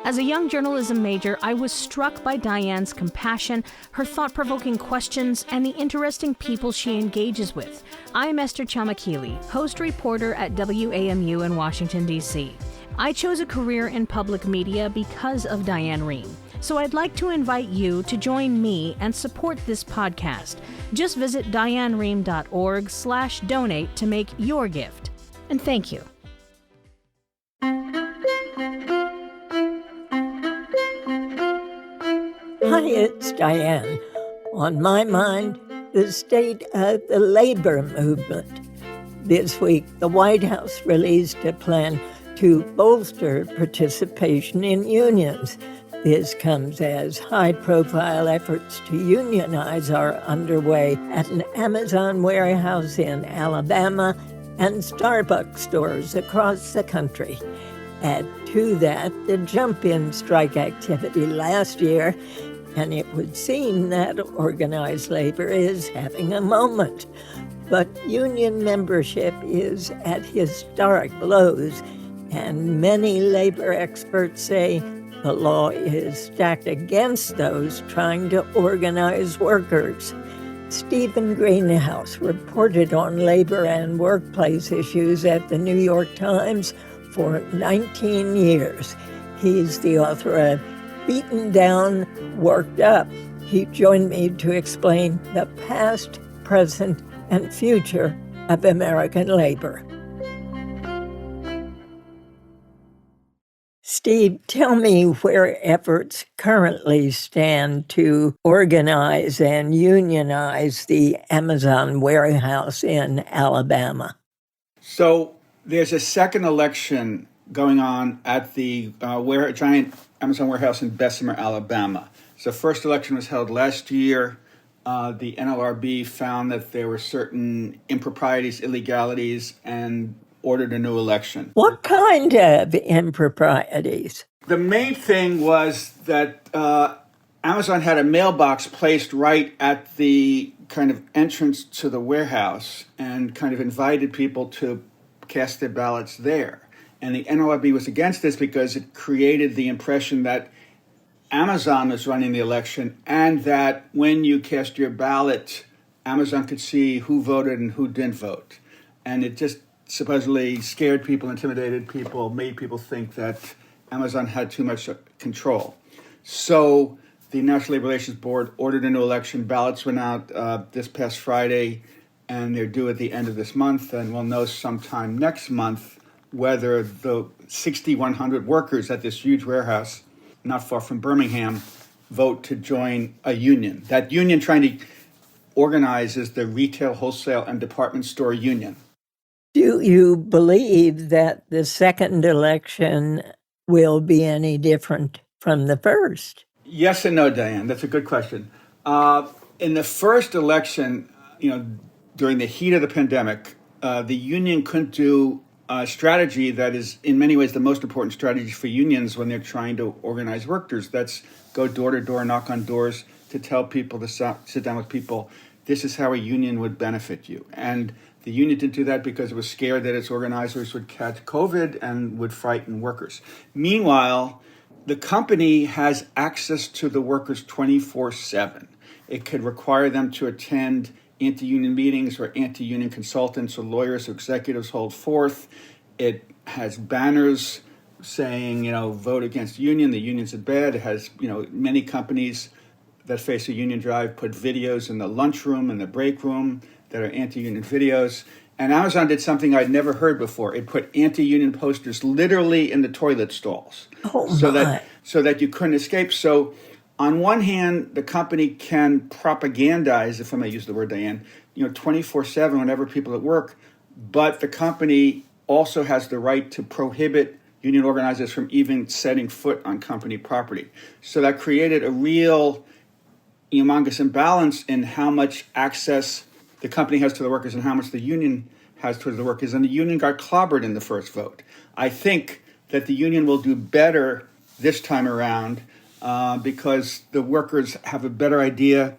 As a young journalism major, I was struck by Diane's compassion, her thought-provoking questions, and the interesting people she engages with. I'm Esther Chamakili, host reporter at WAMU in Washington, D.C. I chose a career in public media because of Diane Rehm. So I'd like to invite you to join me and support this podcast. Just visit dianerehm.org/donate to make your gift. And thank you. Hi, it's Diane. On my mind, the state of the labor movement. This week, the White House released a plan to bolster participation in unions. This comes as high-profile efforts to unionize are underway at an Amazon warehouse in Alabama and Starbucks stores across the country. Add to that the jump in strike activity last year, and it would seem that organized labor is having a moment. But union membership is at historic lows, and many labor experts say the law is stacked against those trying to organize workers. Stephen Greenhouse reported on labor and workplace issues at the New York Times for 19 years. He's the author of Beaten Down, Worked Up. He joined me to explain the past, present, and future of American labor. Steve, tell me where efforts currently stand to organize and unionize the Amazon warehouse in Alabama. So there's a second election going on at the giant Amazon warehouse in Bessemer, Alabama. So the first election was held last year. The NLRB found that there were certain improprieties, illegalities, and ordered a new election. What kind of improprieties? The main thing was that Amazon had a mailbox placed right at the kind of entrance to the warehouse and kind of invited people to cast their ballots there. And the NLRB was against this because it created the impression that Amazon was running the election and that when you cast your ballot, Amazon could see who voted and who didn't vote. And it just supposedly scared people, intimidated people, made people think that Amazon had too much control. So the National Labor Relations Board ordered a new election. Ballots went out this past Friday, and they're due at the end of this month. And we'll know sometime next month whether the 6,100 workers at this huge warehouse not far from Birmingham vote to join a union. That union trying to organize is the Retail, Wholesale, and Department Store Union. Do you believe that the second election will be any different from the first? Yes and no, Diane. That's a good question. In the first election, during the heat of the pandemic, the union couldn't do a strategy that is in many ways the most important strategy for unions when they're trying to organize workers. That's go door to door, knock on doors to tell people to sit down with people. This is how a union would benefit you. And the union didn't do that because it was scared that its organizers would catch COVID and would frighten workers. Meanwhile, the company has access to the workers 24/7. It could require them to attend anti-union meetings where anti-union consultants or lawyers or executives hold forth. It has banners saying, vote against the union's are bad. It has, many companies that face a union drive put videos in the lunchroom and the break room that are anti-union videos. And Amazon did something I'd never heard before. It put anti-union posters literally in the toilet stalls so that you couldn't escape. So on one hand, the company can propagandize, if I may use the word, Diane, 24/7 whenever people at work, but the company also has the right to prohibit union organizers from even setting foot on company property. So that created a real humongous imbalance in how much access the company has to the workers and how much the union has towards the workers. And the union got clobbered in the first vote. I think that the union will do better this time around because the workers have a better idea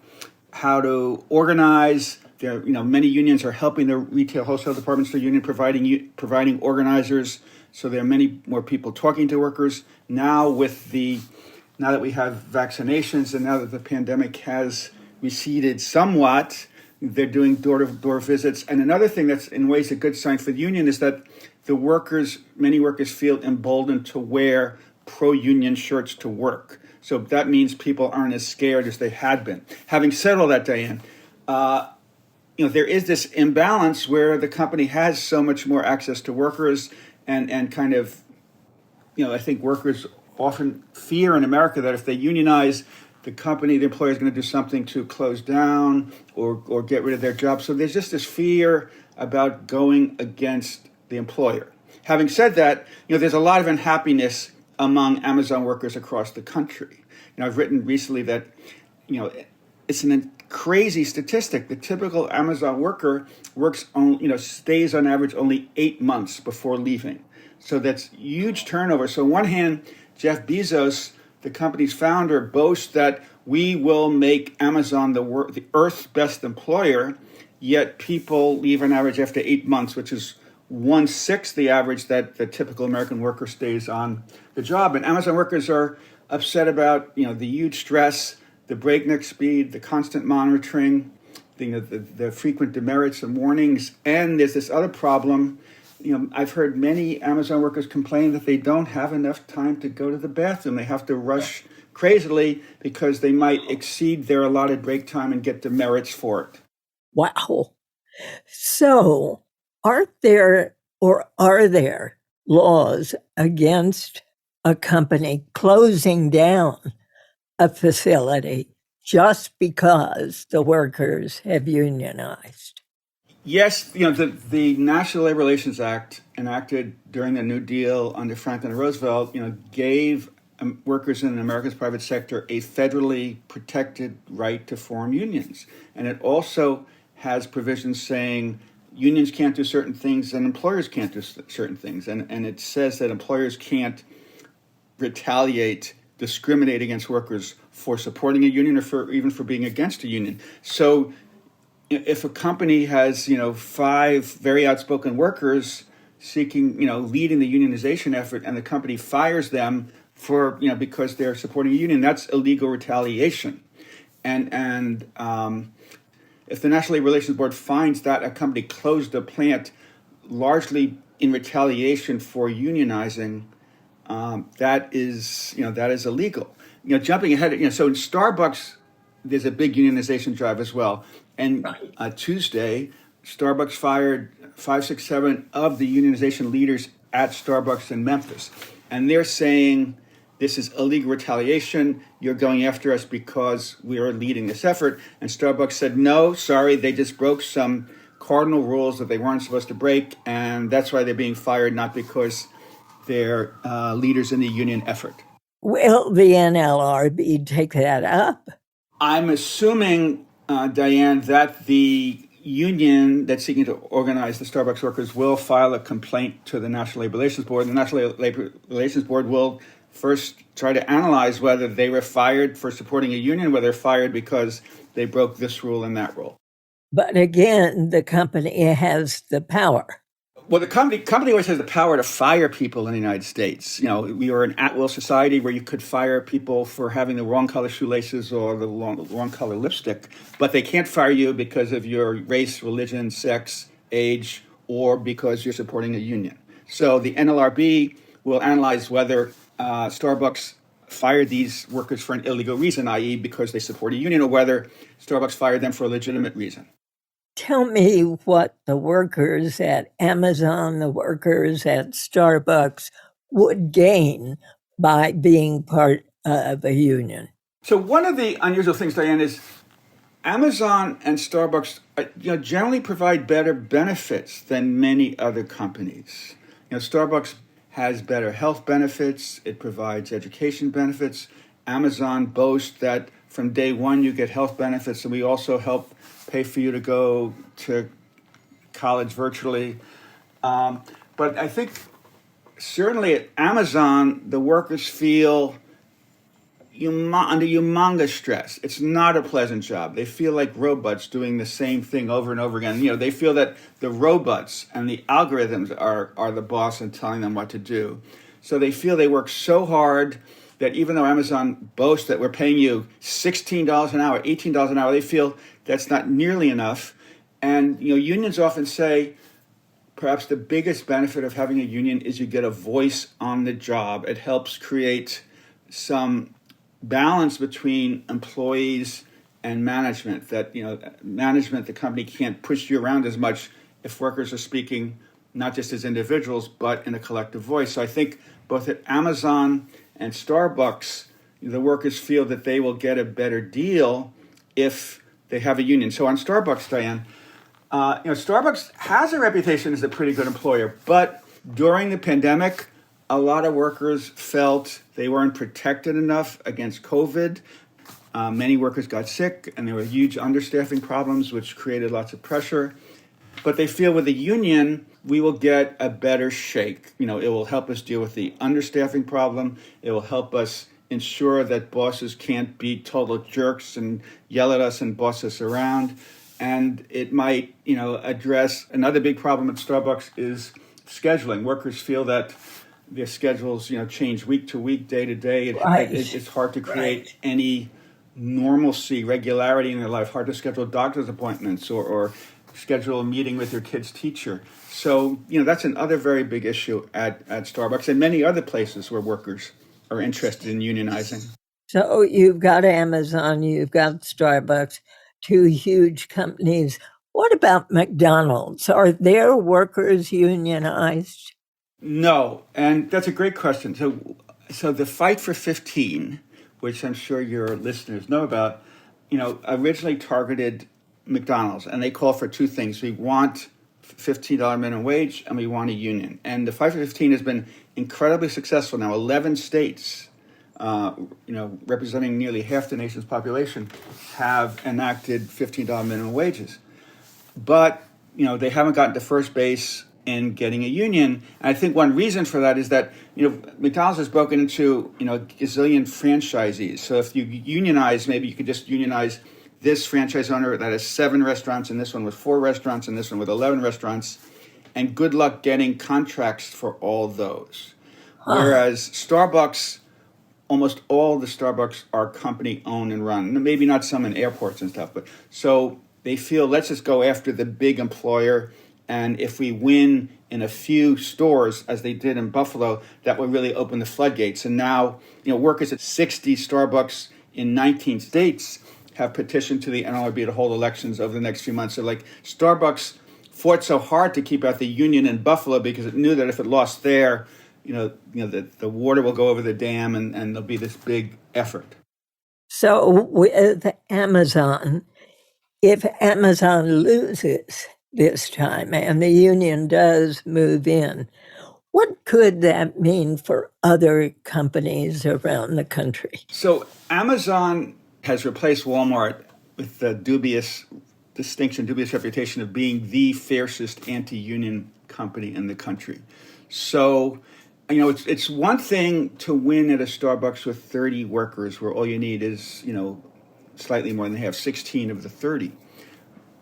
how to organize. Many unions are helping the retail wholesale department store union, providing organizers So there are many more people talking to workers now now that we have vaccinations and now that the pandemic has receded somewhat. They're doing door-to-door visits. And another thing that's in ways a good sign for the union is that many workers feel emboldened to wear pro-union shirts to work. So that means people aren't as scared as they had been. Having said all that, Diane, there is this imbalance where the company has so much more access to workers and kind of, I think workers often fear in America that if they unionize, the employer is going to do something to close down or get rid of their job. So there's just this fear about going against the employer. Having said that, there's a lot of unhappiness among Amazon workers across the country. I've written recently that, it's a crazy statistic. The typical Amazon worker stays on average only 8 months before leaving. So that's huge turnover. So on one hand, Jeff Bezos, the company's founder, boasts that we will make Amazon the Earth's best employer, yet people leave on average after 8 months, which is 1/6 the average that the typical American worker stays on the job. And Amazon workers are upset about the huge stress, the breakneck speed, the constant monitoring, the frequent demerits and warnings. And there's this other problem. I've heard many Amazon workers complain that they don't have enough time to go to the bathroom. They have to rush crazily because they might exceed their allotted break time and get demerits for it. Wow. So are there laws against a company closing down a facility just because the workers have unionized? Yes, the National Labor Relations Act, enacted during the New Deal under Franklin Roosevelt, gave workers in America's private sector a federally protected right to form unions. And it also has provisions saying unions can't do certain things and employers can't do certain things. And it says that employers can't retaliate, discriminate against workers for supporting a union or even for being against a union. So if a company has, 5 very outspoken workers seeking, leading the unionization effort, and the company fires them for, because they're supporting a union, that's illegal retaliation. And if the National Labor Relations Board finds that a company closed a plant largely in retaliation for unionizing, that is illegal. Jumping ahead, so in Starbucks, there's a big unionization drive as well. And Tuesday, Starbucks fired 5, 6, 7 of the unionization leaders at Starbucks in Memphis. And they're saying this is illegal retaliation. You're going after us because we are leading this effort. And Starbucks said, no, sorry, they just broke some cardinal rules that they weren't supposed to break. And that's why they're being fired, not because they're leaders in the union effort. Will the NLRB take that up? I'm assuming, Diane, that the union that's seeking to organize the Starbucks workers will file a complaint to the National Labor Relations Board. The National Labor Relations Board will first try to analyze whether they were fired for supporting a union, whether they're fired because they broke this rule and that rule. But again, the company has the power. Well, the company always has the power to fire people in the United States. We are an at-will society where you could fire people for having the wrong color shoelaces or the wrong color lipstick, but they can't fire you because of your race, religion, sex, age, or because you're supporting a union. So the NLRB will analyze whether Starbucks fired these workers for an illegal reason, i.e. because they support a union, or whether Starbucks fired them for a legitimate reason. Tell me what the workers at Amazon, the workers at Starbucks would gain by being part of a union. So one of the unusual things, Diane, is Amazon and Starbucks generally provide better benefits than many other companies. Starbucks has better health benefits. It provides education benefits. Amazon boasts that from day one you get health benefits, and we also help pay for you to go to college virtually. But I think certainly at Amazon, the workers feel, under humongous stress. It's not a pleasant job. They feel like robots doing the same thing over and over again. They feel that the robots and the algorithms are the boss and telling them what to do. So they feel they work so hard that even though Amazon boasts that we're paying you $16 an hour, $18 an hour, they feel that's not nearly enough. And unions often say perhaps the biggest benefit of having a union is you get a voice on the job. It helps create some balance between employees and management, that management, the company, can't push you around as much if workers are speaking not just as individuals but in a collective voice. So I think both at Amazon and Starbucks, the workers feel that they will get a better deal if they have a union. So on Starbucks, Diane, Starbucks has a reputation as a pretty good employer, but during the pandemic, a lot of workers felt they weren't protected enough against COVID. Many workers got sick, and there were huge understaffing problems, which created lots of pressure. But they feel with a union, we will get a better shake. It will help us deal with the understaffing problem. It will help us ensure that bosses can't be total jerks and yell at us and boss us around. And it might, address another big problem at Starbucks is scheduling. Workers feel that their schedules, change week to week, day to day. It's hard to create any normalcy, regularity in their life. Hard to schedule doctor's appointments or schedule a meeting with your kid's teacher. So, that's another very big issue at Starbucks and many other places where workers are interested in unionizing. So you've got Amazon, you've got Starbucks, two huge companies. What about McDonald's? Are their workers unionized? No, and that's a great question. So the Fight for 15, which I'm sure your listeners know about, originally targeted McDonald's, and they call for two things. We want $15 minimum wage, and we want a union. And the Fight for 15 has been incredibly successful now. 11 states, representing nearly half the nation's population, have enacted $15 minimum wages. But, they haven't gotten to first base in getting a union. And I think one reason for that is that, McDonald's has broken into, a gazillion franchisees. So if you unionize, maybe you could just unionize this franchise owner that has 7 restaurants, and this one with 4 restaurants, and this one with 11 restaurants, and good luck getting contracts for all those. Whereas Starbucks, almost all the Starbucks are company owned and run. Maybe not some in airports and stuff, but so they feel, let's just go after the big employer, and if we win in a few stores, as they did in Buffalo, that will really open the floodgates. And now, workers at 60 Starbucks in 19 states have petitioned to the NLRB to hold elections over the next few months. So Starbucks fought so hard to keep out the union in Buffalo because it knew that if it lost there, the water will go over the dam and there'll be this big effort. So with Amazon, if Amazon loses this time and the union does move in, what could that mean for other companies around the country? So Amazon has replaced Walmart with the dubious reputation of being the fiercest anti-union company in the country. So, it's one thing to win at a Starbucks with 30 workers where all you need is, slightly more than they have 16 of the 30.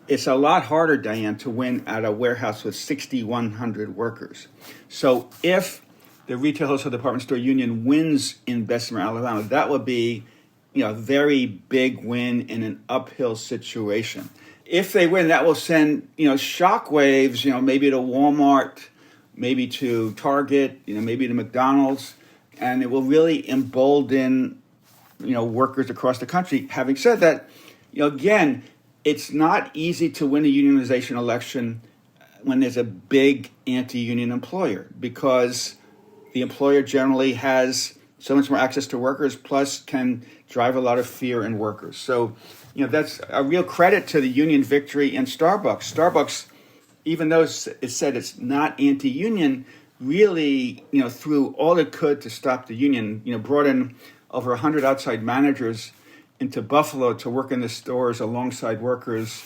It's a lot harder, Diane, to win at a warehouse with 6,100 workers. So if the Retail Wholesale Department Store Union wins in Bessemer, Alabama, that would be a very big win in an uphill situation. If they win, that will send, shockwaves, maybe to Walmart, maybe to Target, maybe to McDonald's, and it will really embolden, workers across the country. Having said that, again, it's not easy to win a unionization election when there's a big anti-union employer, because the employer generally has so much more access to workers, plus can drive a lot of fear in workers. So, that's a real credit to the union victory in Starbucks. Starbucks, even though it said it's not anti-union, really, threw all it could to stop the union. Brought in over 100 outside managers into Buffalo to work in the stores alongside workers,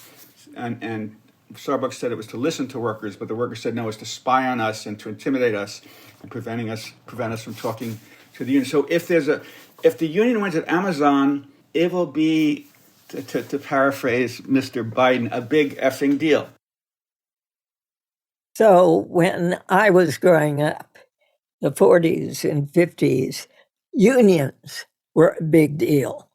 and Starbucks said it was to listen to workers, but the workers said no, it's to spy on us and to intimidate us and prevent us from talking to the union. So if there's if the union wins at Amazon, it will be, to paraphrase Mr. Biden, a big effing deal. So when I was growing up, the 40s and 50s, unions were a big deal.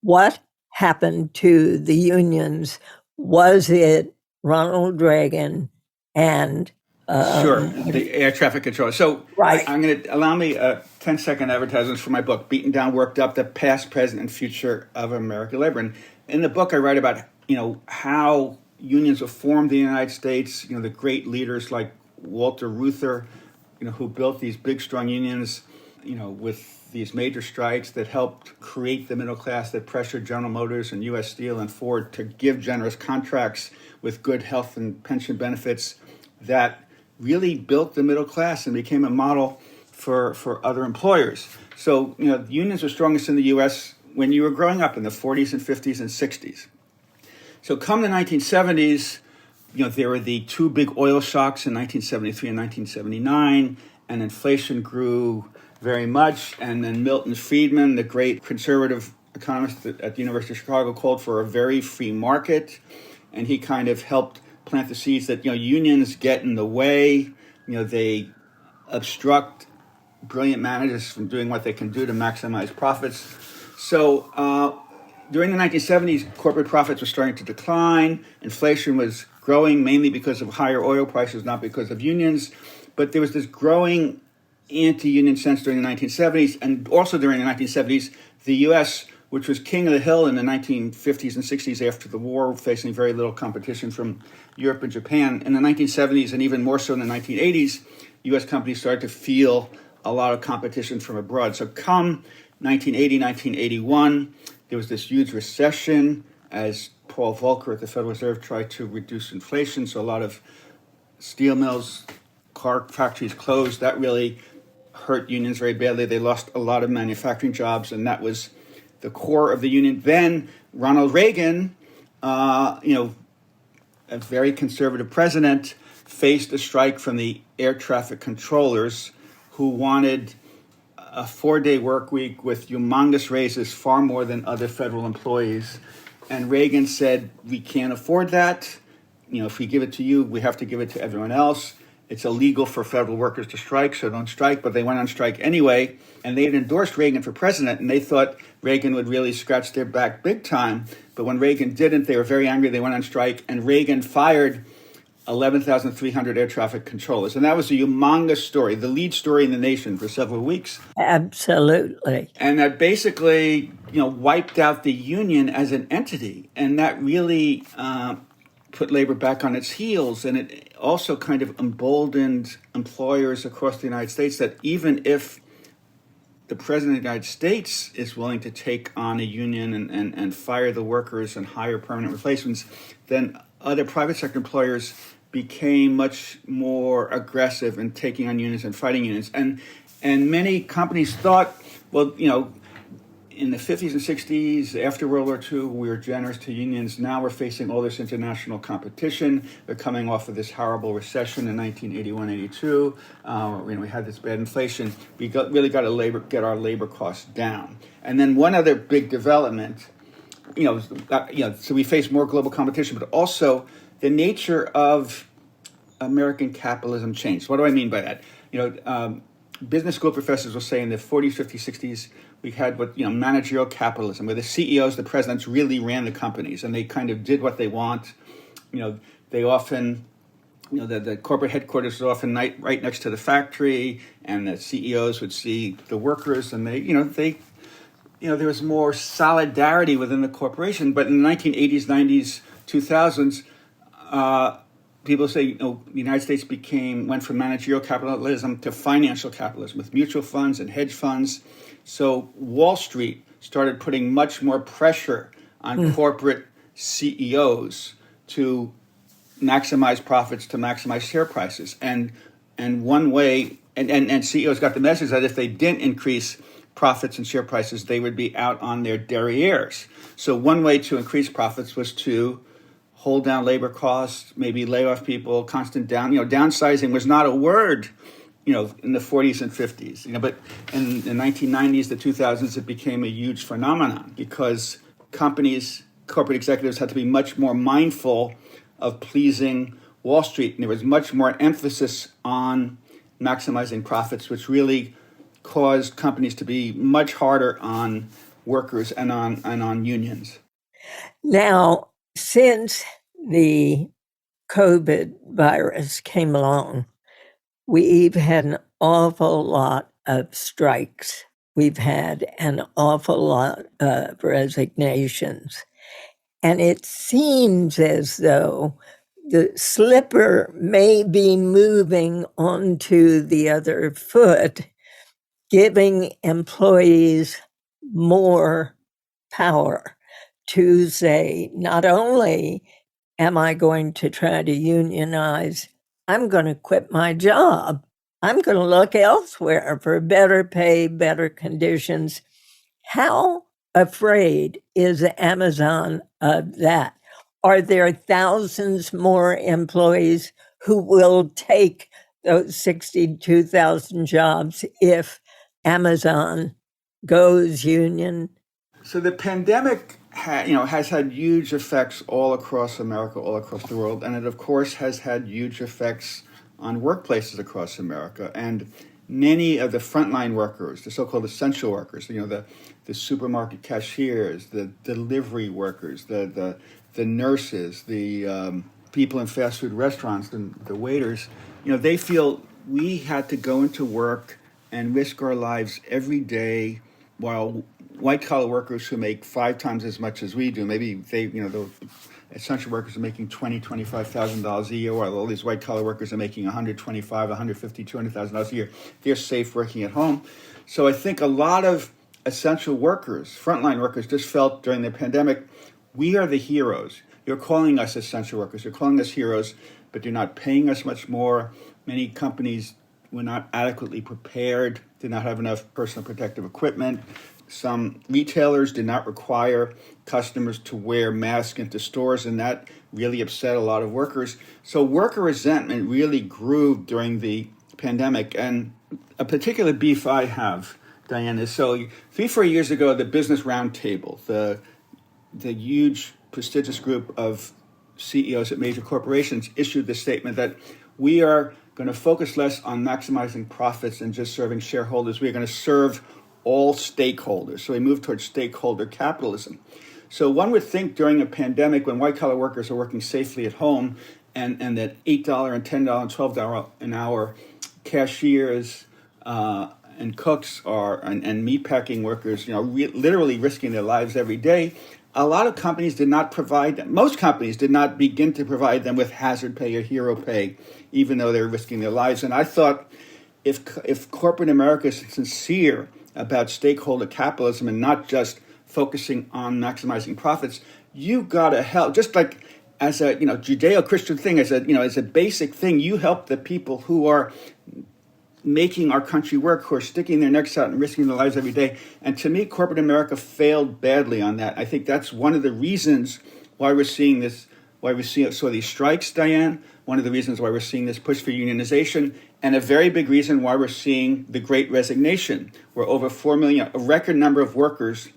What happened to the unions? Was it Ronald Reagan and Sure, the air traffic controller. So right. I'm going to allow me 10-second advertisements for my book, Beaten Down, Worked Up, The Past, Present, and Future of American Labor. And in the book, I write about, how unions have formed in the United States, the great leaders like Walter Reuther, who built these big, strong unions, with these major strikes that helped create the middle class, that pressured General Motors and U.S. Steel and Ford to give generous contracts with good health and pension benefits that really built the middle class and became a model for other employers. So, the unions were strongest in the U.S. when you were growing up in the 40s and 50s and 60s. So come the 1970s, there were the two big oil shocks in 1973 and 1979, and inflation grew very much. And then Milton Friedman, the great conservative economist at the University of Chicago, called for a very free market. And he kind of helped plant the seeds that, unions get in the way, they obstruct brilliant managers from doing what they can do to maximize profits. So during the 1970s, corporate profits were starting to decline. Inflation was growing mainly because of higher oil prices, not because of unions. But there was this growing anti-union sense during the 1970s. And also during the 1970s, the U.S., which was king of the hill in the 1950s and 60s after the war, facing very little competition from Europe and Japan. In the 1970s, and even more so in the 1980s, U.S. companies started to feel a lot of competition from abroad. So come 1980, 1981, there was this huge recession as Paul Volcker at the Federal Reserve tried to reduce inflation. So a lot of steel mills, car factories closed. That really hurt unions very badly. They lost a lot of manufacturing jobs, and that was the core of the union. Then Ronald Reagan, a very conservative president, faced a strike from the air traffic controllers who wanted a 4-day work week with humongous raises, far more than other federal employees. And Reagan said, we can't afford that. If we give it to you, we have to give it to everyone else. It's illegal for federal workers to strike, so don't strike. But they went on strike anyway. And they had endorsed Reagan for president, and they thought Reagan would really scratch their back big time. But when Reagan didn't, they were very angry. They went on strike, and Reagan fired 11,300 air traffic controllers. And that was a humongous story, the lead story in the nation for several weeks. Absolutely. And that basically, wiped out the union as an entity. And that really put labor back on its heels. And it also kind of emboldened employers across the United States that even if the president of the United States is willing to take on a union and fire the workers and hire permanent replacements, then other private sector employers became much more aggressive in taking on unions and fighting unions. And many companies thought, well, in the 50s and 60s, after World War II, we were generous to unions. Now we're facing all this international competition. We're coming off of this horrible recession in 1981-82. We had this bad inflation. We really got to get our labor costs down. And then one other big development, so we face more global competition, but also the nature of American capitalism changed. What do I mean by that? Business school professors will say in the 40s, 50s, 60s, we had managerial capitalism, where the CEOs, the presidents, really ran the companies, and they kind of did what they want. They often, the corporate headquarters was often right next to the factory, and the CEOs would see the workers, and there was more solidarity within the corporation. But in the 1980s, 90s, 2000s, people say the United States went from managerial capitalism to financial capitalism with mutual funds and hedge funds. So Wall Street started putting much more pressure on corporate CEOs to maximize profits, to maximize share prices. And one way, and CEOs got the message that if they didn't increase profits and share prices, they would be out on their derrieres. So one way to increase profits was to hold down labor costs, maybe lay off people, constant downsizing was not a word in the 40s and 50s, but in the 1990s, the 2000s, it became a huge phenomenon because corporate executives had to be much more mindful of pleasing Wall Street. And there was much more emphasis on maximizing profits, which really caused companies to be much harder on workers and on unions. Now, since the COVID virus came along, we've had an awful lot of strikes. We've had an awful lot of resignations. And it seems as though the slipper may be moving onto the other foot, giving employees more power to say, not only am I going to try to unionize, I'm going to quit my job. I'm going to look elsewhere for better pay, better conditions. How afraid is Amazon of that? Are there thousands more employees who will take those 62,000 jobs if Amazon goes union? So the pandemic has had huge effects all across America, all across the world, and it of course has had huge effects on workplaces across America. And many of the frontline workers, the so-called essential workers, the supermarket cashiers, the delivery workers, the nurses, the people in fast food restaurants, and the waiters, they feel we had to go into work and risk our lives every day, while white-collar workers who make 5 times as much as we do, maybe the essential workers are making $25,000 a year, while all these white-collar workers are making $125,000, $150,000, $200,000 a year. They're safe working at home. So I think a lot of essential workers, frontline workers, just felt during the pandemic, we are the heroes. You're calling us essential workers. You're calling us heroes, but you're not paying us much more. Many companies were not adequately prepared, did not have enough personal protective equipment. Some retailers did not require customers to wear masks into stores, and that really upset a lot of workers. So worker resentment really grew during the pandemic. And a particular beef I have, Diane, is 3-4 years ago, the Business Roundtable, the huge prestigious group of CEOs at major corporations, issued the statement that we are going to focus less on maximizing profits and just serving shareholders. We are going to serve all stakeholders. So we move towards stakeholder capitalism. So one would think during a pandemic when white-collar workers are working safely at home and that $8 and $10 and $12 an hour cashiers and cooks and meatpacking workers, literally risking their lives every day, a lot of companies did not provide them. Most companies did not begin to provide them with hazard pay or hero pay, even though they're risking their lives. And I thought if corporate America is sincere about stakeholder capitalism and not just focusing on maximizing profits, you got to help. Just like as a Judeo-Christian thing, as a basic thing, you help the people who are making our country work, who are sticking their necks out and risking their lives every day. And to me, corporate America failed badly on that. I think that's one of the reasons why we're seeing this, these strikes, Diane, one of the reasons why we're seeing this push for unionization, and a very big reason why we're seeing the Great Resignation, where over 4 million, a record number of workers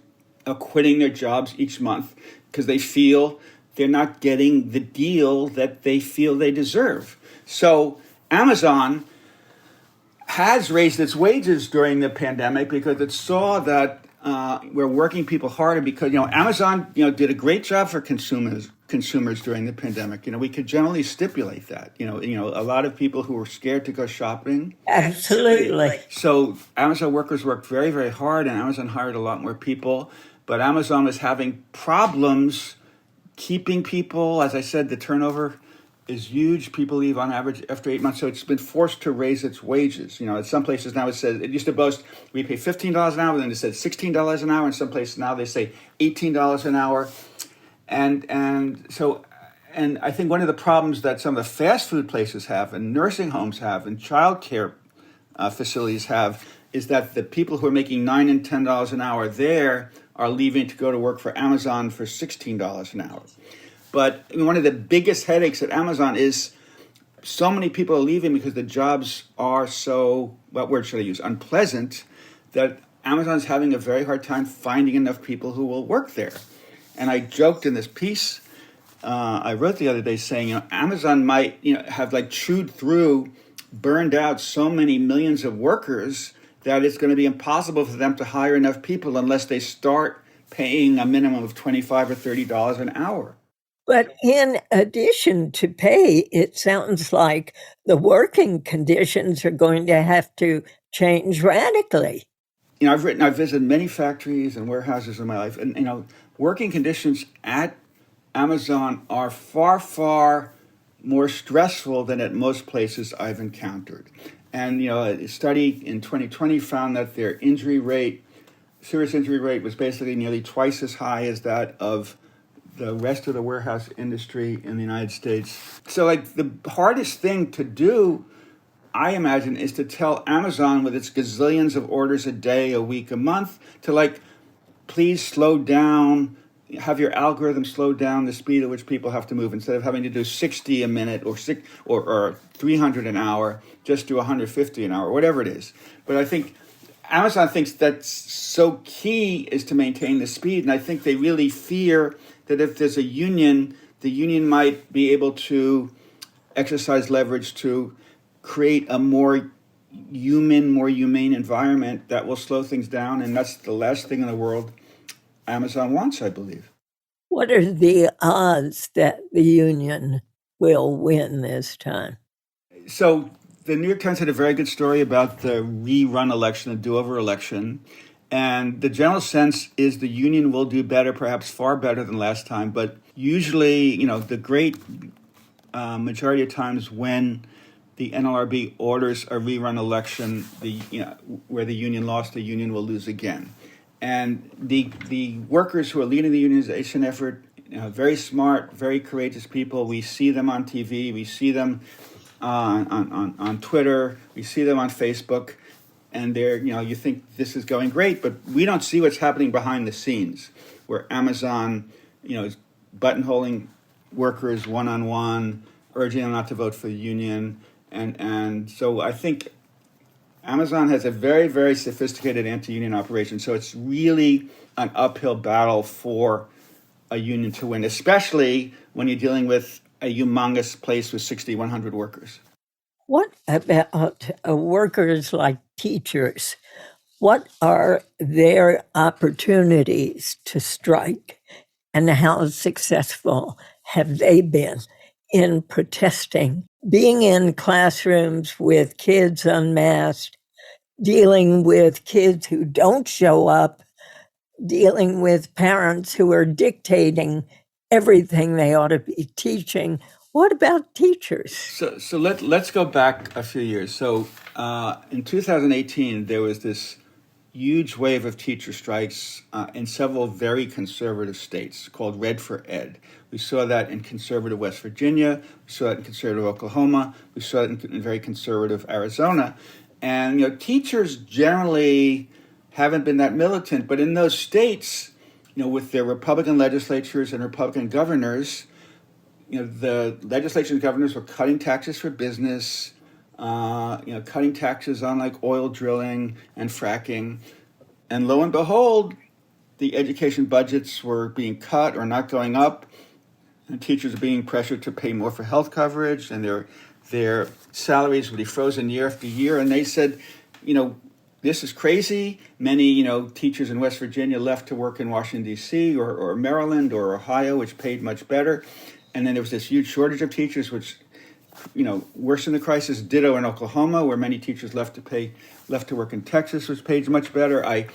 are quitting their jobs each month because they feel they're not getting the deal that they feel they deserve. So Amazon has raised its wages during the pandemic because it saw that we're working people harder, because Amazon did a great job for consumers during the pandemic. We could generally stipulate that. A lot of people who were scared to go shopping. Absolutely. So Amazon workers worked very, very hard, and Amazon hired a lot more people. But Amazon was having problems keeping people. As I said, the turnover is huge. People leave on average after 8 months. So it's been forced to raise its wages. At some places now it used to boast we pay $15 an hour, then it said $16 an hour. In some places now they say $18 an hour. And I think one of the problems that some of the fast food places have, and nursing homes have, and child care facilities have, is that the people who are making $9 and $10 an hour there are leaving to go to work for Amazon for $16 an hour. But one of the biggest headaches at Amazon is so many people are leaving because the jobs are so, what word should I use, unpleasant, that Amazon's having a very hard time finding enough people who will work there. And I joked in this piece I wrote the other day saying, Amazon might, have like chewed through, burned out so many millions of workers that it's going to be impossible for them to hire enough people unless they start paying a minimum of $25 or $30 an hour. But in addition to pay, it sounds like the working conditions are going to have to change radically. I've visited many factories and warehouses in my life, and working conditions at Amazon are far, far more stressful than at most places I've encountered. And a study in 2020 found that their serious injury rate, was basically nearly twice as high as that of the rest of the warehouse industry in the United States. So, the hardest thing to do, I imagine, is to tell Amazon, with its gazillions of orders a day, a week, a month, to please slow down, have your algorithm slow down the speed at which people have to move. Instead of having to do 60 a minute or 300 an hour, just do 150 an hour, whatever it is. But I think Amazon thinks that's so key is to maintain the speed. And I think they really fear that if there's a union, the union might be able to exercise leverage to create a more humane environment that will slow things down. And that's the last thing in the world Amazon wants, I believe. What are the odds that the union will win this time? So the New York Times had a very good story about the rerun election, the do-over election. And the general sense is the union will do better, perhaps far better than last time. But usually, the great majority of times when the NLRB orders a rerun election, where the union lost, the union will lose again. And the workers who are leading the unionization effort, very smart, very courageous people. We see them on TV. We see them on Twitter. We see them on Facebook. And they're, you think this is going great, but we don't see what's happening behind the scenes, where Amazon, is buttonholing workers one-on-one, urging them not to vote for the union. And so I think Amazon has a very, very sophisticated anti-union operation. So it's really an uphill battle for a union to win, especially when you're dealing with a humongous place with 6,100 workers. What about workers like teachers? What are their opportunities to strike, and how successful have they been in protesting, being in classrooms with kids unmasked, dealing with kids who don't show up, dealing with parents who are dictating everything they ought to be teaching? What about teachers? So let's go back a few years. So in 2018, there was this huge wave of teacher strikes in several very conservative states called Red for Ed. We saw that in conservative West Virginia. We saw it in conservative Oklahoma. We saw it in very conservative Arizona. And, teachers generally haven't been that militant. But in those states, with their Republican legislatures and Republican governors, the legislatures and governors were cutting taxes for business, cutting taxes on oil drilling and fracking. And lo and behold, the education budgets were being cut or not going up. And teachers are being pressured to pay more for health coverage, and their salaries would be frozen year after year. And they said, this is crazy. Many, teachers in West Virginia left to work in Washington, D.C. or Maryland or Ohio, which paid much better. And then there was this huge shortage of teachers, which, worsened the crisis. Ditto in Oklahoma, where many teachers left to work in Texas, which paid much better. I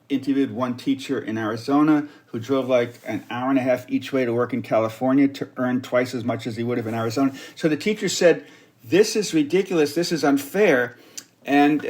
interviewed one teacher in Arizona who drove an hour and a half each way to work in California to earn twice as much as he would have in Arizona. So the teacher said, this is ridiculous, this is unfair. And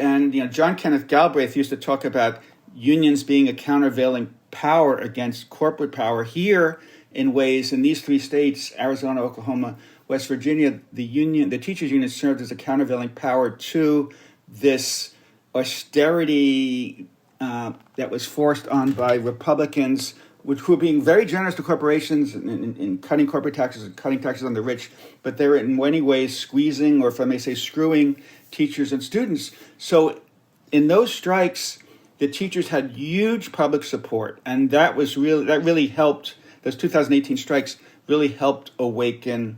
John Kenneth Galbraith used to talk about unions being a countervailing power against corporate power. Here, in ways, in these three states, Arizona, Oklahoma, West Virginia, the teachers union served as a countervailing power to this austerity that was forced on by Republicans which were being very generous to corporations in cutting corporate taxes and cutting taxes on the rich, but they were in many ways squeezing, or if I may say, screwing teachers and students. So in those strikes, the teachers had huge public support, and that really helped. Those 2018 strikes really helped awaken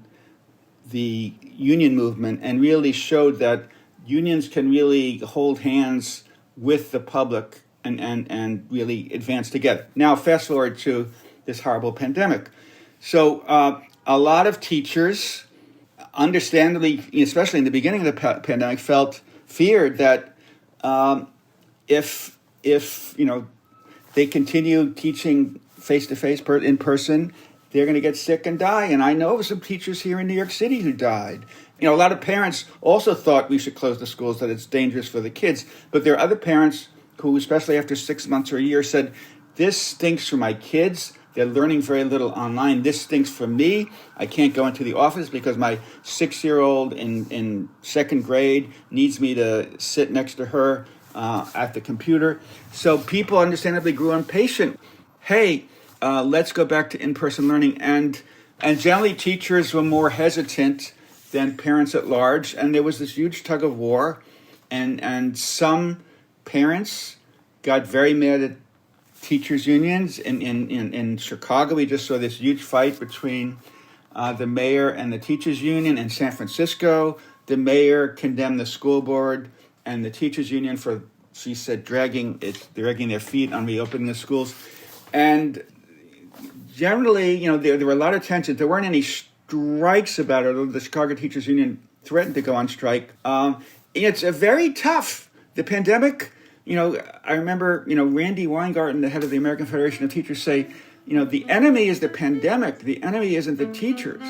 the union movement and really showed that unions can really hold hands with the public and really advance together. Now, fast forward to this horrible pandemic. So a lot of teachers, understandably, especially in the beginning of the pandemic, feared that if they continue teaching face-to-face in person, they're going to get sick and die. And I know of some teachers here in New York City who died. A lot of parents also thought we should close the schools, that it's dangerous for the kids. But there are other parents who, especially after 6 months or a year, said, this stinks for my kids. They're learning very little online. This stinks for me. I can't go into the office because my 6-year-old in second grade needs me to sit next to her at the computer. So people understandably grew impatient. Hey, let's go back to in-person learning. And generally teachers were more hesitant than parents at large. And there was this huge tug of war. And some parents got very mad at teachers' unions. In Chicago, we just saw this huge fight between the mayor and the teachers' union. In San Francisco, the mayor condemned the school board and the teachers' union for, she said, dragging their feet on reopening the schools. And generally, there were a lot of tensions. There weren't any strikes about it, although the Chicago Teachers Union threatened to go on strike. It's a very tough. The pandemic, I remember, Randy Weingarten, the head of the American Federation of Teachers, say, the enemy is the pandemic. The enemy isn't the teachers.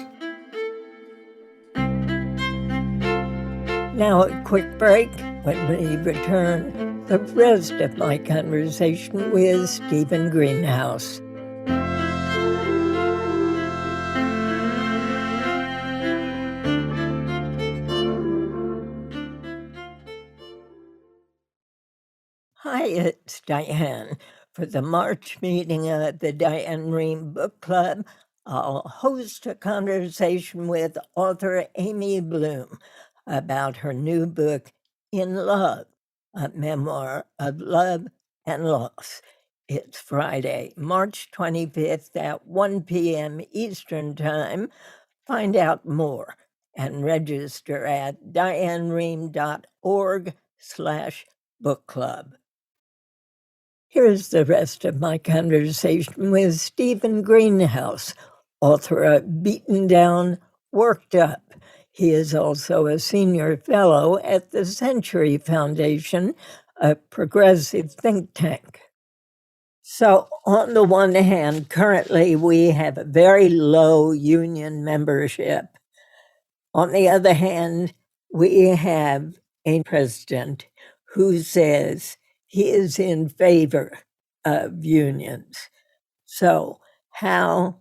Now a quick break. When we return, the rest of my conversation with Stephen Greenhouse. Hi, it's Diane. For the March meeting of the Diane Rehm Book Club, I'll host a conversation with author Amy Bloom about her new book, In Love, a memoir of love and loss. It's Friday, March 25th at 1 p.m. Eastern Time. Find out more and register at dianerehm.org/book club. Here's the rest of my conversation with Stephen Greenhouse, author of Beaten Down, Worked Up. He is also a senior fellow at the Century Foundation, a progressive think tank. So on the one hand, currently we have a very low union membership. On the other hand, we have a president who says he is in favor of unions. So how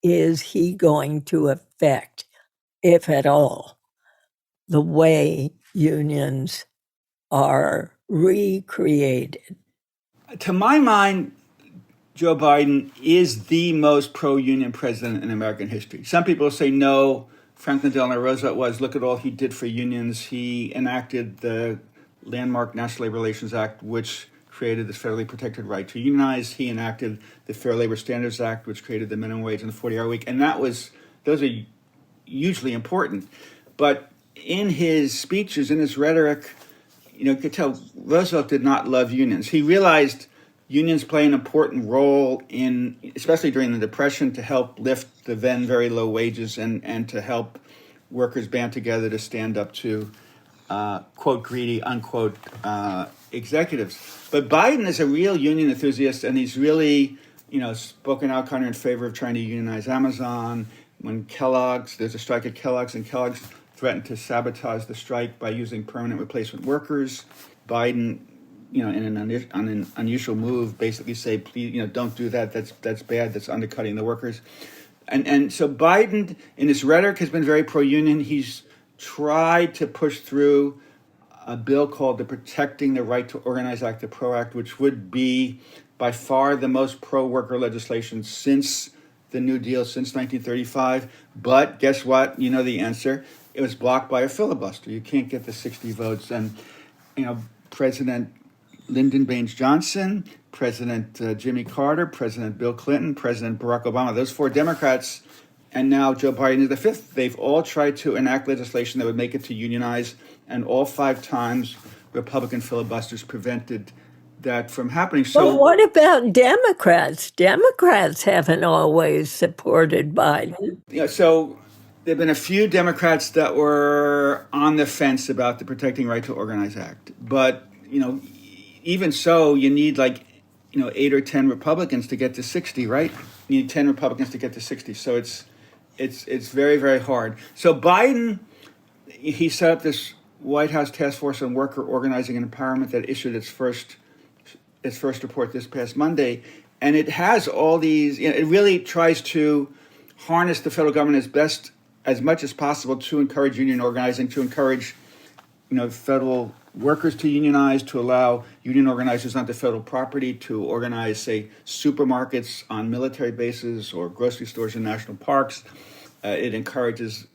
is he going to affect, if at all, the way unions are recreated? To my mind, Joe Biden is the most pro-union president in American history. Some people say no, Franklin Delano Roosevelt was. Look at all he did for unions. He enacted the landmark National Labor Relations Act, which created this federally protected right to unionize. He enacted the Fair Labor Standards Act, which created the minimum wage and the 40-hour week. And those are hugely important. But in his speeches, in his rhetoric, you could tell Roosevelt did not love unions. He realized unions play an important role especially during the Depression, to help lift the then very low wages and to help workers band together to stand up to, quote, greedy, unquote, executives. But Biden is a real union enthusiast, and he's really, spoken out kind of in favor of trying to unionize Amazon. When there's a strike at Kellogg's, and Kellogg's threatened to sabotage the strike by using permanent replacement workers. Biden, in an unusual move, basically say, please, don't do that. That's bad. That's undercutting the workers. And so Biden, in his rhetoric, has been very pro-union. He's tried to push through a bill called the Protecting the Right to Organize Act, the PRO Act, which would be by far the most pro-worker legislation since the New Deal, since 1935. But guess what? You know the answer. It was blocked by a filibuster. You can't get the 60 votes. And, President Lyndon Baines Johnson, President Jimmy Carter, President Bill Clinton, President Barack Obama, those four Democrats, and now Joe Biden is the fifth. They've all tried to enact legislation that would make it to unionize, and all 5 times Republican filibusters prevented that from happening. So, but what about Democrats? Democrats haven't always supported Biden. So there have been a few Democrats that were on the fence about the Protecting Right to Organize Act. But, even so, you need 8 or 10 Republicans to get to 60, right? You need 10 Republicans to get to 60. So it's very, very hard. So Biden, he set up this White House Task Force on Worker Organizing and Empowerment that issued its first report this past Monday. And it has all these, it really tries to harness the federal government as much as possible to encourage union organizing, to encourage, federal workers to unionize, to allow union organizers onto federal property, to organize, say, supermarkets on military bases or grocery stores in national parks. It encourages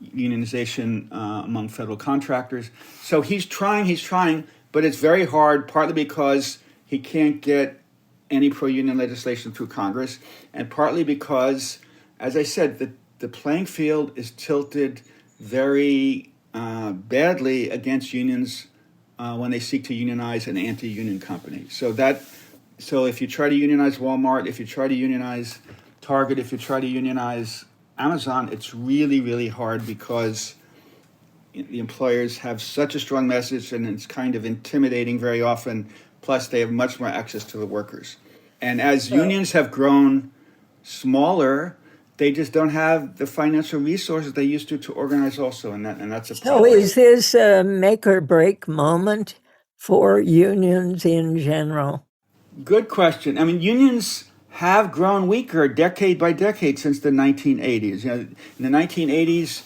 unionization among federal contractors. So he's trying, but it's very hard, partly because he can't get any pro-union legislation through Congress, and partly because, as I said, the playing field is tilted very badly against unions when they seek to unionize an anti-union company. So if you try to unionize Walmart, if you try to unionize Target, if you try to unionize Amazon, it's really, really hard because the employers have such a strong message, and it's kind of intimidating very often. Plus, they have much more access to the workers. And as unions have grown smaller, they just don't have the financial resources they used to organize also, and that's a problem. So is this a make or break moment for unions in general? Good question. I mean, unions have grown weaker decade by decade since the 1980s. In the 1980s,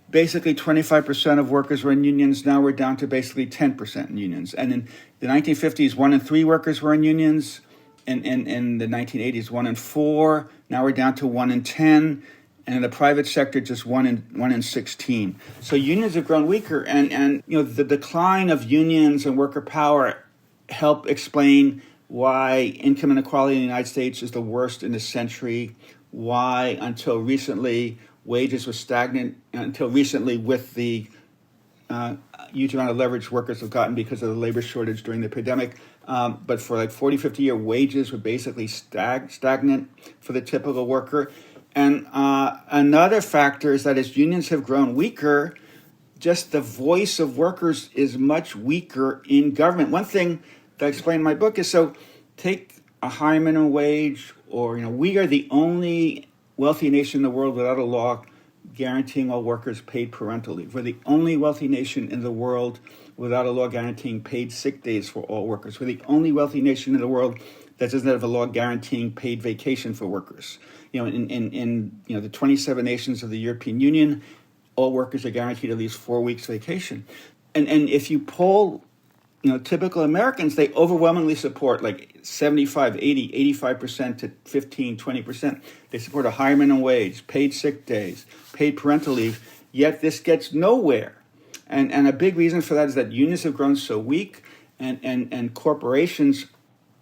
basically 25% of workers were in unions. Now we're down to basically 10% in unions. And in the 1950s, 1 in 3 workers were in unions. And in the 1980s, 1 in 4. Now we're down to 1 in 10. And in the private sector, just 1 in 16. So unions have grown weaker. And the decline of unions and worker power help explain why income inequality in the United States is the worst in a century, why until recently wages were stagnant, until recently with the huge amount of leverage workers have gotten because of the labor shortage during the pandemic. But for 40, 50 year wages were basically stagnant for the typical worker. And another factor is that as unions have grown weaker, just the voice of workers is much weaker in government. One thing that I explain in my book is, so take a high minimum wage, or, we are the only wealthy nation in the world without a law guaranteeing all workers paid parental leave. We're the only wealthy nation in the world without a law guaranteeing paid sick days for all workers. We're the only wealthy nation in the world that doesn't have a law guaranteeing paid vacation for workers. In the 27 nations of the European Union, all workers are guaranteed at least 4 weeks vacation. And if you poll typical Americans, they overwhelmingly support 75, 80, 85% to 15, 20%. They support a higher minimum wage, paid sick days, paid parental leave, yet this gets nowhere. And a big reason for that is that unions have grown so weak, and corporations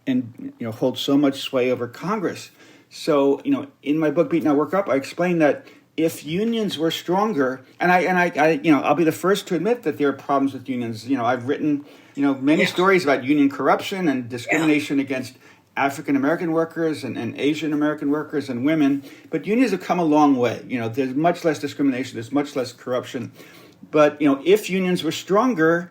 hold so much sway over Congress. So, in my book, Beat Now Work Up, I explain that if unions were stronger, and I'll be the first to admit that there are problems with unions. I've written many stories about union corruption and discrimination against African American workers and Asian American workers and women. But unions have come a long way. There's much less discrimination. There's much less corruption. But if unions were stronger,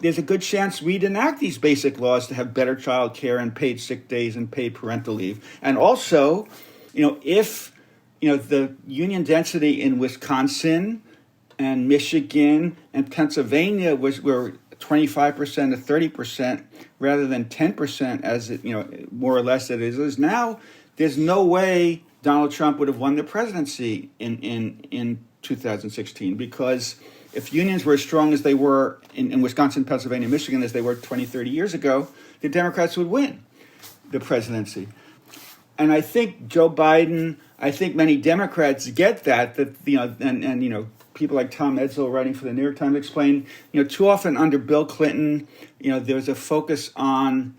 there's a good chance we'd enact these basic laws to have better child care and paid sick days and paid parental leave. And also, if the union density in Wisconsin and Michigan and Pennsylvania were 25% to 30% rather than 10%, as it more or less it is now, there's no way Donald Trump would have won the presidency in 2016, because if unions were as strong as they were in Wisconsin, Pennsylvania, Michigan as they were 20, 30 years ago, the Democrats would win. the presidency. And I think Joe Biden, I think many Democrats get that people like Tom Edsall writing for the New York Times explain, too often under Bill Clinton, there was a focus on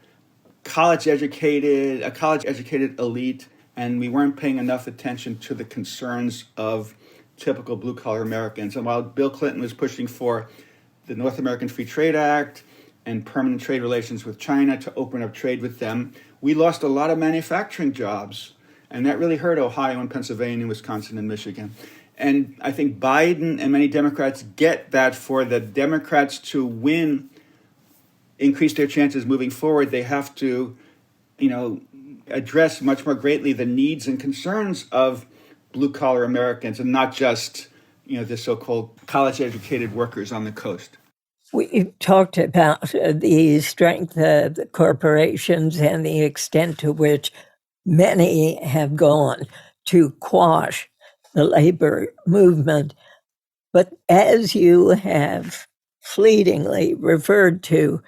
a college educated elite, and we weren't paying enough attention to the concerns of typical blue collar Americans. And while Bill Clinton was pushing for the North American Free Trade Act and permanent trade relations with China to open up trade with them, we lost a lot of manufacturing jobs. And that really hurt Ohio and Pennsylvania, Wisconsin, and Michigan. And I think Biden and many Democrats get that for the Democrats to win, increase their chances moving forward, they have to, address much more greatly the needs and concerns of blue-collar Americans and not just, the so-called college-educated workers on the coast. We talked about the strength of the corporations and the extent to which many have gone to quash the labor movement. But as you have fleetingly referred to,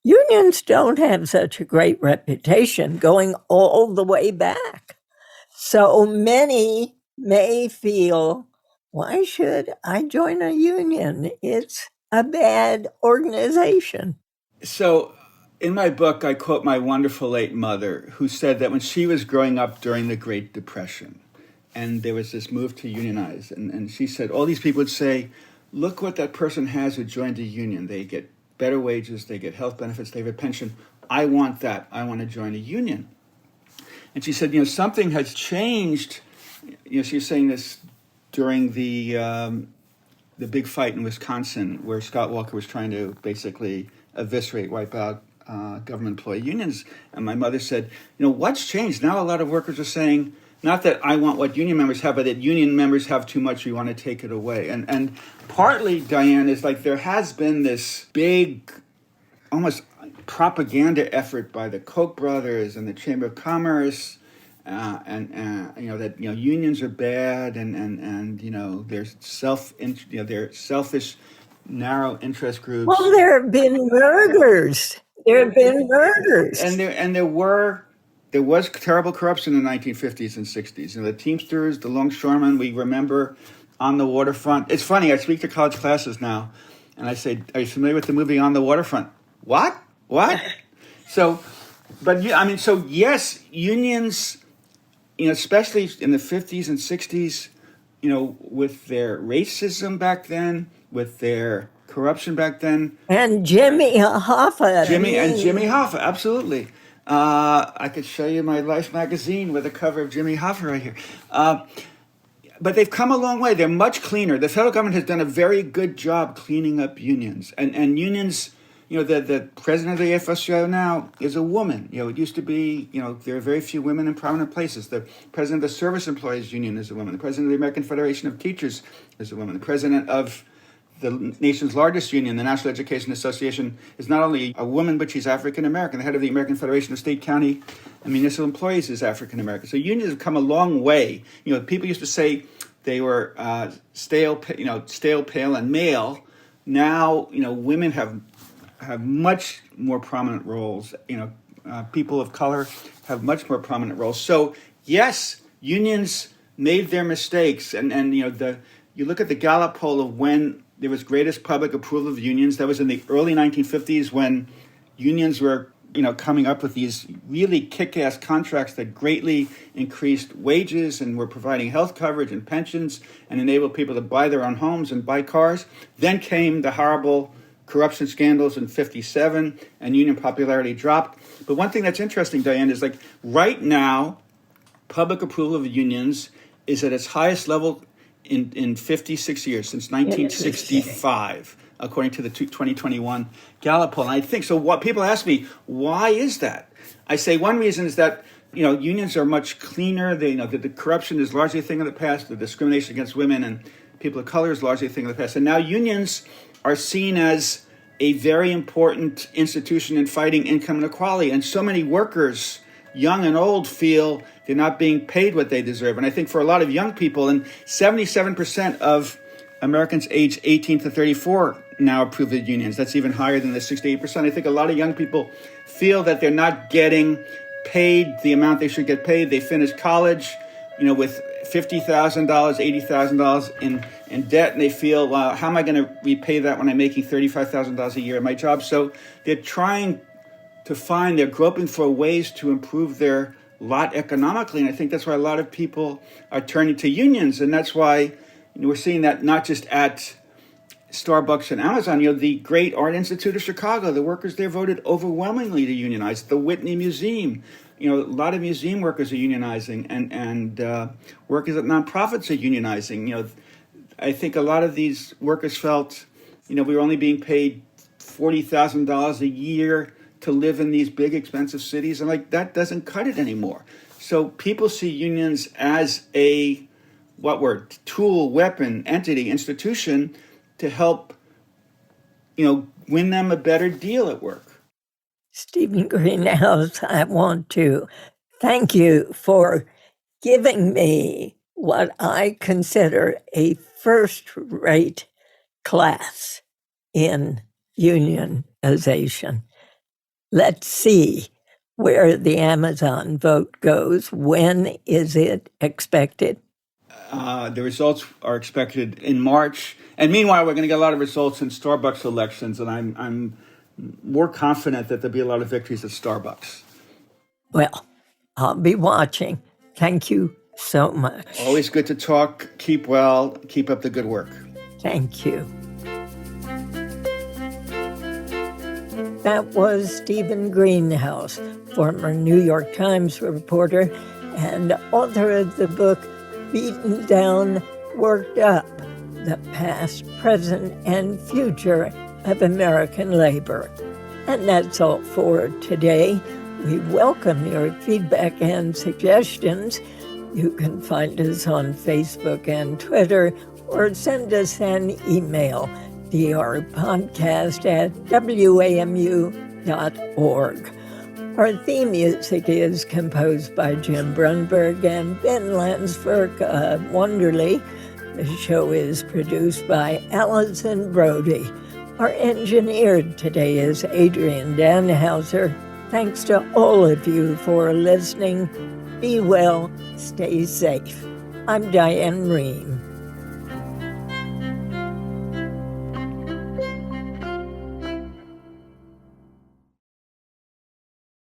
unions don't have such a great reputation going all the way back. So many may feel, why should I join a union? It's a bad organization. So in my book, I quote my wonderful late mother, who said that when she was growing up during the Great Depression, and there was this move to unionize, and she said, all these people would say, look what that person has who joined a union. They get better wages, they get health benefits, they have a pension. I want that. I want to join a union. And she said, something has changed. She was saying this during the big fight in Wisconsin, where Scott Walker was trying to basically wipe out government employee unions. And my mother said, what's changed? Now a lot of workers are saying, not that I want what union members have, but that union members have too much, we want to take it away. And partly, Diane, is like there has been this big, almost propaganda effort by the Koch brothers and the Chamber of Commerce, that unions are bad and they're selfish, narrow interest groups. Well, there have been murders. And there was terrible corruption in the 1950s and 60s. The Teamsters, the longshoremen, we remember On the Waterfront. It's funny, I speak to college classes now, and I say, are you familiar with the movie On the Waterfront? What? So yes, unions, especially in the 50s and 60s, with their racism back then, with their corruption back then. And Jimmy Hoffa. Jimmy Hoffa, absolutely. I could show you my Life magazine with a cover of Jimmy Hoffa right here. But they've come a long way. They're much cleaner. The federal government has done a very good job cleaning up unions. And unions, the president of the AFL-CIO now is a woman. It used to be, there are very few women in prominent places. The president of the Service Employees Union is a woman. The president of the American Federation of Teachers is a woman. The president of the nation's largest union, the National Education Association, is not only a woman, but she's African-American. The head of the American Federation of State, County, and Municipal Employees is African-American. So unions have come a long way. People used to say they were stale, pale, and male. Now, women have much more prominent roles. People of color have much more prominent roles. So, yes, unions made their mistakes. And you look at the Gallup poll of when there was greatest public approval of unions. That was in the early 1950s when unions were, coming up with these really kick-ass contracts that greatly increased wages and were providing health coverage and pensions and enabled people to buy their own homes and buy cars. Then came the horrible corruption scandals in 57 and union popularity dropped. But one thing that's interesting, Diane, is right now, public approval of unions is at its highest level in 56 years, since 1965, according to the 2021 Gallup poll. And I think, so what people ask me, why is that? I say one reason is that, unions are much cleaner. The corruption is largely a thing of the past. The discrimination against women and people of color is largely a thing of the past. And now unions are seen as a very important institution in fighting income inequality. And so many workers, young and old, feel they're not being paid what they deserve. And I think for a lot of young people, and 77% of Americans aged 18 to 34 now approve of unions. That's even higher than the 68%. I think a lot of young people feel that they're not getting paid the amount they should get paid. They finish college, with $50,000, $80,000 in debt, and they feel, how am I going to repay that when I'm making $35,000 a year at my job? So they're groping for ways to improve their lot economically, and I think that's why a lot of people are turning to unions, and that's why we're seeing that not just at Starbucks and Amazon. The Great Art Institute of Chicago, the workers there voted overwhelmingly to unionize. The Whitney Museum, a lot of museum workers are unionizing, and workers at nonprofits are unionizing. I think a lot of these workers felt, we were only being paid $40,000 a year to live in these big, expensive cities, and that doesn't cut it anymore. So people see unions as a tool, weapon, entity, institution to help, win them a better deal at work. Stephen Greenhouse, I want to thank you for giving me what I consider a first-rate class in unionization. Let's see where the Amazon vote goes. When is it expected? The results are expected in March. And meanwhile, we're going to get a lot of results in Starbucks elections, and I'm more confident that there'll be a lot of victories at Starbucks. Well, I'll be watching. Thank you so much. Always good to talk. Keep well. Keep up the good work. Thank you. That was Stephen Greenhouse, former New York Times reporter and author of the book Beaten Down, Worked Up, The Past, Present, and Future of American Labor. And that's all for today. We welcome your feedback and suggestions. You can find us on Facebook and Twitter, or send us an email, drpodcast@wamu.org. Our theme music is composed by Jim Brunberg and Ben Landsberg of Wonderly. The show is produced by Allison Brody. Our engineer today is Adrian Danhauser. Thanks to all of you for listening. Be well, stay safe. I'm Diane Rehm.